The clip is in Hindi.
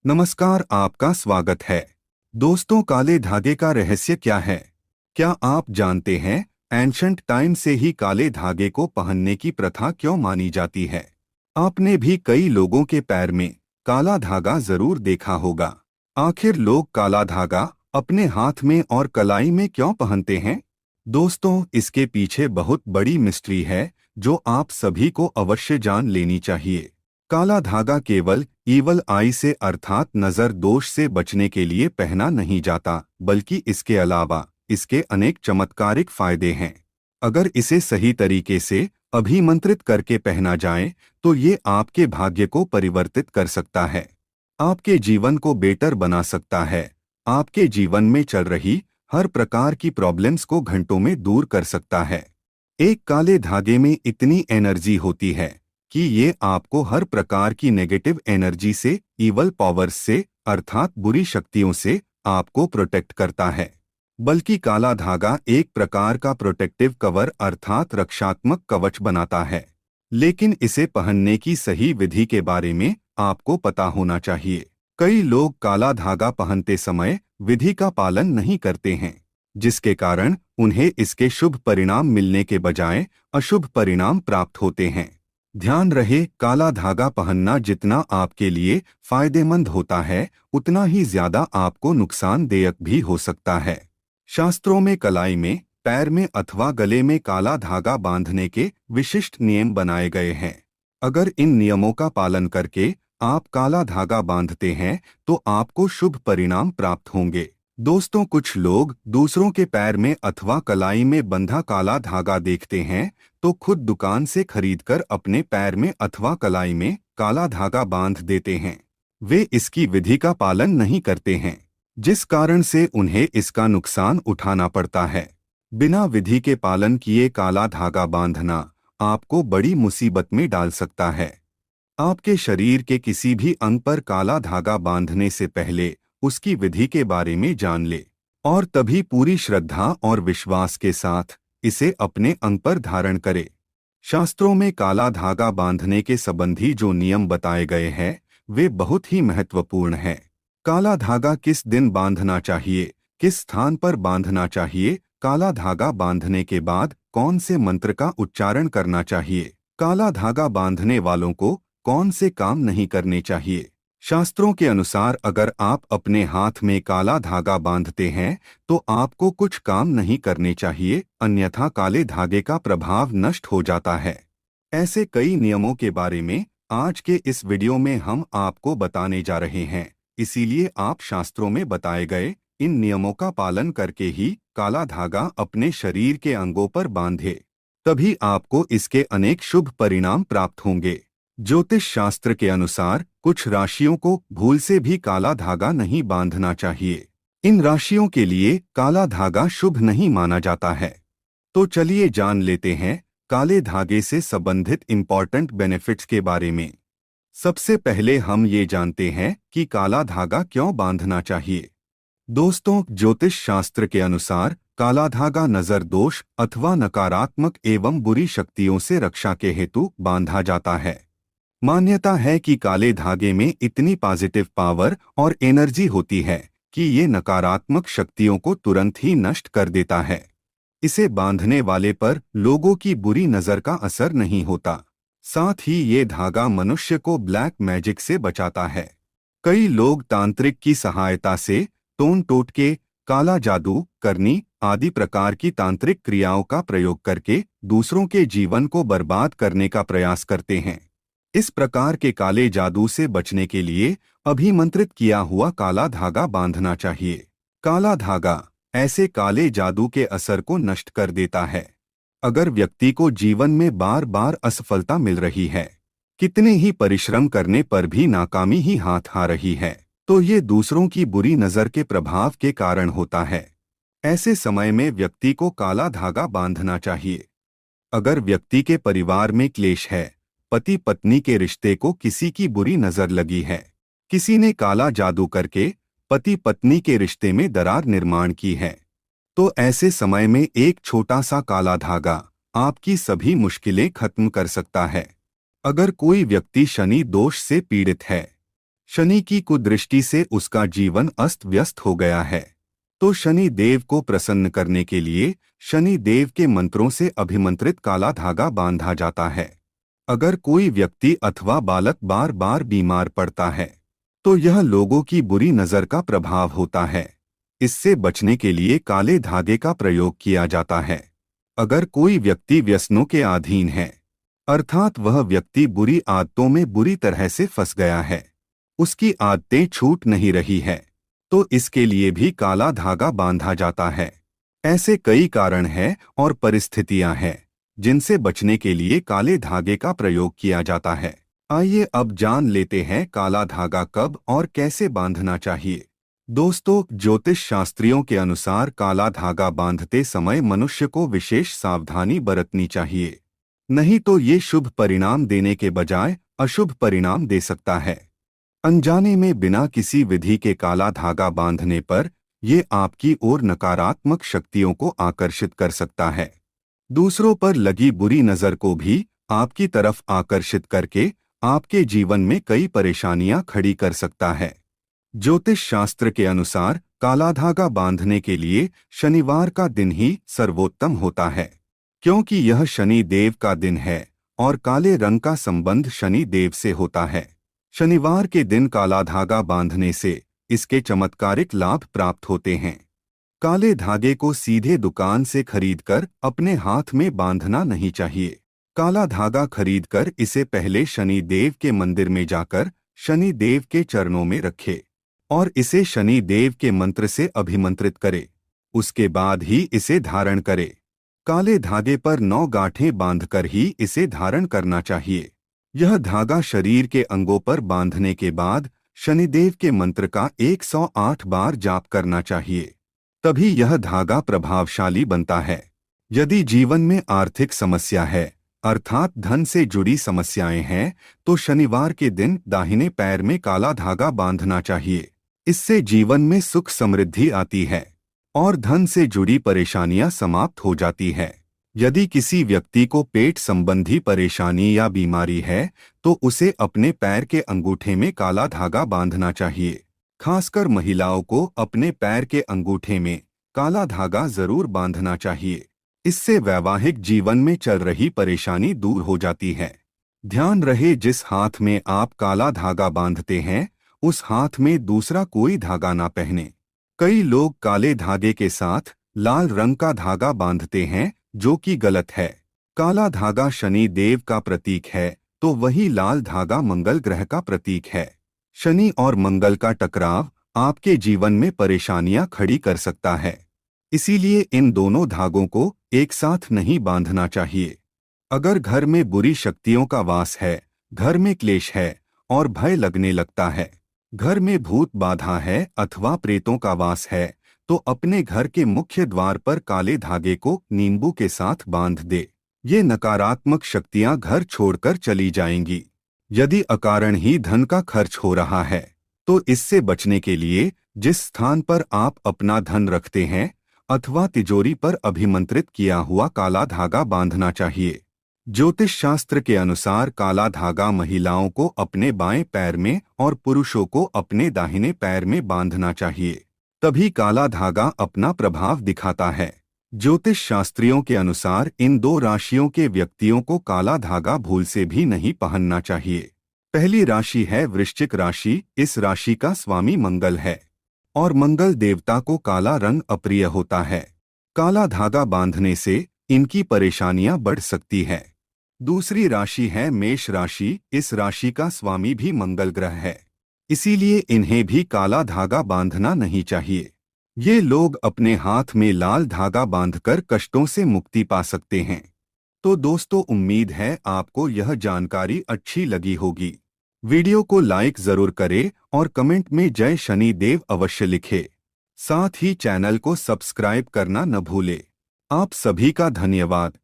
नमस्कार, आपका स्वागत है। दोस्तों, काले धागे का रहस्य क्या है? क्या आप जानते हैं एंशंट टाइम से ही काले धागे को पहनने की प्रथा क्यों मानी जाती है? आपने भी कई लोगों के पैर में काला धागा जरूर देखा होगा। आखिर लोग काला धागा अपने हाथ में और कलाई में क्यों पहनते हैं? दोस्तों, इसके पीछे बहुत बड़ी मिस्ट्री है जो आप सभी को अवश्य जान लेनी चाहिए। काला धागा केवल ईवल आई से अर्थात नजर दोष से बचने के लिए पहना नहीं जाता, बल्कि इसके अलावा इसके अनेक चमत्कारिक फायदे हैं। अगर इसे सही तरीके से अभिमंत्रित करके पहना जाए तो ये आपके भाग्य को परिवर्तित कर सकता है, आपके जीवन को बेटर बना सकता है, आपके जीवन में चल रही हर प्रकार की प्रॉब्लम्स को घंटों में दूर कर सकता है। एक काले धागे में इतनी एनर्जी होती है कि ये आपको हर प्रकार की नेगेटिव एनर्जी से, ईवल पावर्स से अर्थात बुरी शक्तियों से आपको प्रोटेक्ट करता है। बल्कि काला धागा एक प्रकार का प्रोटेक्टिव कवर अर्थात रक्षात्मक कवच बनाता है। लेकिन इसे पहनने की सही विधि के बारे में आपको पता होना चाहिए। कई लोग काला धागा पहनते समय विधि का पालन नहीं करते हैं, जिसके कारण उन्हें इसके शुभ परिणाम मिलने के बजाय अशुभ परिणाम प्राप्त होते हैं। ध्यान रहे, काला धागा पहनना जितना आपके लिए फायदेमंद होता है, उतना ही ज्यादा आपको नुकसानदेयक भी हो सकता है। शास्त्रों में कलाई में, पैर में अथवा गले में काला धागा बांधने के विशिष्ट नियम बनाए गए हैं। अगर इन नियमों का पालन करके आप काला धागा बांधते हैं तो आपको शुभ परिणाम प्राप्त होंगे। दोस्तों, कुछ लोग दूसरों के पैर में अथवा कलाई में बंधा काला धागा देखते हैं तो खुद दुकान से खरीदकर अपने पैर में अथवा कलाई में काला धागा बांध देते हैं। वे इसकी विधि का पालन नहीं करते हैं, जिस कारण से उन्हें इसका नुकसान उठाना पड़ता है। बिना विधि के पालन किए काला धागा बांधना आपको बड़ी मुसीबत में डाल सकता है। आपके शरीर के किसी भी अंग पर काला धागा बांधने से पहले उसकी विधि के बारे में जान ले और तभी पूरी श्रद्धा और विश्वास के साथ इसे अपने अंग पर धारण करे। शास्त्रों में काला धागा बांधने के संबंधी जो नियम बताए गए हैं वे बहुत ही महत्वपूर्ण हैं। काला धागा किस दिन बांधना चाहिए, किस स्थान पर बांधना चाहिए, काला धागा बांधने के बाद कौन से मंत्र का उच्चारण करना चाहिए, काला धागा बांधने वालों को कौन से काम नहीं करने चाहिए। शास्त्रों के अनुसार अगर आप अपने हाथ में काला धागा बांधते हैं तो आपको कुछ काम नहीं करने चाहिए, अन्यथा काले धागे का प्रभाव नष्ट हो जाता है। ऐसे कई नियमों के बारे में आज के इस वीडियो में हम आपको बताने जा रहे हैं, इसीलिए आप शास्त्रों में बताए गए इन नियमों का पालन करके ही काला धागा अपने शरीर के अंगों पर बांधे, तभी आपको इसके अनेक शुभ परिणाम प्राप्त होंगे। ज्योतिष शास्त्र के अनुसार कुछ राशियों को भूल से भी काला धागा नहीं बांधना चाहिए। इन राशियों के लिए काला धागा शुभ नहीं माना जाता है। तो चलिए जान लेते हैं काले धागे से संबंधित इम्पॉर्टेंट बेनिफिट्स के बारे में। सबसे पहले हम ये जानते हैं कि काला धागा क्यों बांधना चाहिए। दोस्तों, ज्योतिष शास्त्र के अनुसार काला धागा नजर दोष अथवा नकारात्मक एवं बुरी शक्तियों से रक्षा के हेतु बांधा जाता है। मान्यता है कि काले धागे में इतनी पॉजिटिव पावर और एनर्जी होती है कि ये नकारात्मक शक्तियों को तुरंत ही नष्ट कर देता है। इसे बांधने वाले पर लोगों की बुरी नजर का असर नहीं होता। साथ ही ये धागा मनुष्य को ब्लैक मैजिक से बचाता है। कई लोग तांत्रिक की सहायता से टोन टोटके, काला जादू, करनी आदि प्रकार की तांत्रिक क्रियाओं का प्रयोग करके दूसरों के जीवन को बर्बाद करने का प्रयास करते हैं। इस प्रकार के काले जादू से बचने के लिए अभिमंत्रित किया हुआ काला धागा बांधना चाहिए। काला धागा ऐसे काले जादू के असर को नष्ट कर देता है। अगर व्यक्ति को जीवन में बार बार असफलता मिल रही है, कितने ही परिश्रम करने पर भी नाकामी ही हाथ आ रही है, तो ये दूसरों की बुरी नजर के प्रभाव के कारण होता है। ऐसे समय में व्यक्ति को काला धागा बांधना चाहिए। अगर व्यक्ति के परिवार में क्लेश है, पति पत्नी के रिश्ते को किसी की बुरी नजर लगी है, किसी ने काला जादू करके पति पत्नी के रिश्ते में दरार निर्माण की है, तो ऐसे समय में एक छोटा सा काला धागा आपकी सभी मुश्किलें खत्म कर सकता है। अगर कोई व्यक्ति शनि दोष से पीड़ित है, शनि की कुदृष्टि से उसका जीवन अस्त व्यस्त हो गया है। तो शनि देव को प्रसन्न करने के लिए शनि देव के मंत्रों से अभिमंत्रित काला धागा बांधा जाता है। अगर कोई व्यक्ति अथवा बालक बार बार बीमार पड़ता है तो यह लोगों की बुरी नजर का प्रभाव होता है। इससे बचने के लिए काले धागे का प्रयोग किया जाता है। अगर कोई व्यक्ति व्यसनों के अधीन है, अर्थात वह व्यक्ति बुरी आदतों में बुरी तरह से फंस गया है, उसकी आदतें छूट नहीं रही है, तो इसके लिए भी काला धागा बांधा जाता है। ऐसे कई कारण हैं और परिस्थितियां हैं जिनसे बचने के लिए काले धागे का प्रयोग किया जाता है। आइए अब जान लेते हैं काला धागा कब और कैसे बांधना चाहिए। दोस्तों, ज्योतिष शास्त्रियों के अनुसार काला धागा बांधते समय मनुष्य को विशेष सावधानी बरतनी चाहिए, नहीं तो ये शुभ परिणाम देने के बजाय अशुभ परिणाम दे सकता है। अनजाने में बिना किसी विधि के काला धागा बांधने पर ये आपकी ओर नकारात्मक शक्तियों को आकर्षित कर सकता है। दूसरों पर लगी बुरी नजर को भी आपकी तरफ आकर्षित करके आपके जीवन में कई परेशानियां खड़ी कर सकता है। ज्योतिष शास्त्र के अनुसार काला धागा बांधने के लिए शनिवार का दिन ही सर्वोत्तम होता है, क्योंकि यह शनि देव का दिन है और काले रंग का संबंध शनि देव से होता है। शनिवार के दिन काला धागा बांधने से इसके चमत्कारिक लाभ प्राप्त होते हैं। काले धागे को सीधे दुकान से खरीदकर अपने हाथ में बांधना नहीं चाहिए। काला धागा खरीदकर इसे पहले शनि देव के मंदिर में जाकर शनि देव के चरणों में रखे और इसे शनि देव के मंत्र से अभिमंत्रित करे। उसके बाद ही इसे धारण करे। काले धागे पर 9 गांठें बांधकर ही इसे धारण करना चाहिए। यह धागा शरीर के अंगों पर बांधने के बाद शनिदेव के मंत्र का 108 बार जाप करना चाहिए, तभी यह धागा प्रभावशाली बनता है। यदि जीवन में आर्थिक समस्या है, अर्थात धन से जुड़ी समस्याएं हैं, तो शनिवार के दिन दाहिने पैर में काला धागा बांधना चाहिए। इससे जीवन में सुख समृद्धि आती है और धन से जुड़ी परेशानियां समाप्त हो जाती है। यदि किसी व्यक्ति को पेट संबंधी परेशानी या बीमारी है तो उसे अपने पैर के अंगूठे में काला धागा बांधना चाहिए। खासकर महिलाओं को अपने पैर के अंगूठे में काला धागा जरूर बांधना चाहिए। इससे वैवाहिक जीवन में चल रही परेशानी दूर हो जाती है। ध्यान रहे, जिस हाथ में आप काला धागा बांधते हैं उस हाथ में दूसरा कोई धागा ना पहने। कई लोग काले धागे के साथ लाल रंग का धागा बांधते हैं, जो कि गलत है। काला धागा शनि देव का प्रतीक है, तो वही लाल धागा मंगल ग्रह का प्रतीक है। शनि और मंगल का टकराव आपके जीवन में परेशानियां खड़ी कर सकता है, इसीलिए इन दोनों धागों को एक साथ नहीं बांधना चाहिए। अगर घर में बुरी शक्तियों का वास है, घर में क्लेश है और भय लगने लगता है, घर में भूत बाधा है अथवा प्रेतों का वास है, तो अपने घर के मुख्य द्वार पर काले धागे को नींबू के साथ बांध दे। ये नकारात्मक शक्तियां घर छोड़कर चली जाएंगी। यदि अकारण ही धन का खर्च हो रहा है तो इससे बचने के लिए जिस स्थान पर आप अपना धन रखते हैं अथवा तिजोरी पर अभिमंत्रित किया हुआ काला धागा बांधना चाहिए। ज्योतिष शास्त्र के अनुसार काला धागा महिलाओं को अपने बाएं पैर में और पुरुषों को अपने दाहिने पैर में बांधना चाहिए, तभी काला धागा अपना प्रभाव दिखाता है। ज्योतिष शास्त्रियों के अनुसार इन 2 राशियों के व्यक्तियों को काला धागा भूल से भी नहीं पहनना चाहिए। पहली राशि है वृश्चिक राशि। इस राशि का स्वामी मंगल है और मंगल देवता को काला रंग अप्रिय होता है। काला धागा बांधने से इनकी परेशानियां बढ़ सकती है। दूसरी राशि है मेष राशि। इस राशि का स्वामी भी मंगल ग्रह है, इसीलिए इन्हें भी काला धागा बांधना नहीं चाहिए। ये लोग अपने हाथ में लाल धागा बांधकर कष्टों से मुक्ति पा सकते हैं। तो दोस्तों, उम्मीद है आपको यह जानकारी अच्छी लगी होगी। वीडियो को लाइक जरूर करें और कमेंट में जय शनि देव अवश्य लिखें। साथ ही चैनल को सब्सक्राइब करना न भूलें। आप सभी का धन्यवाद।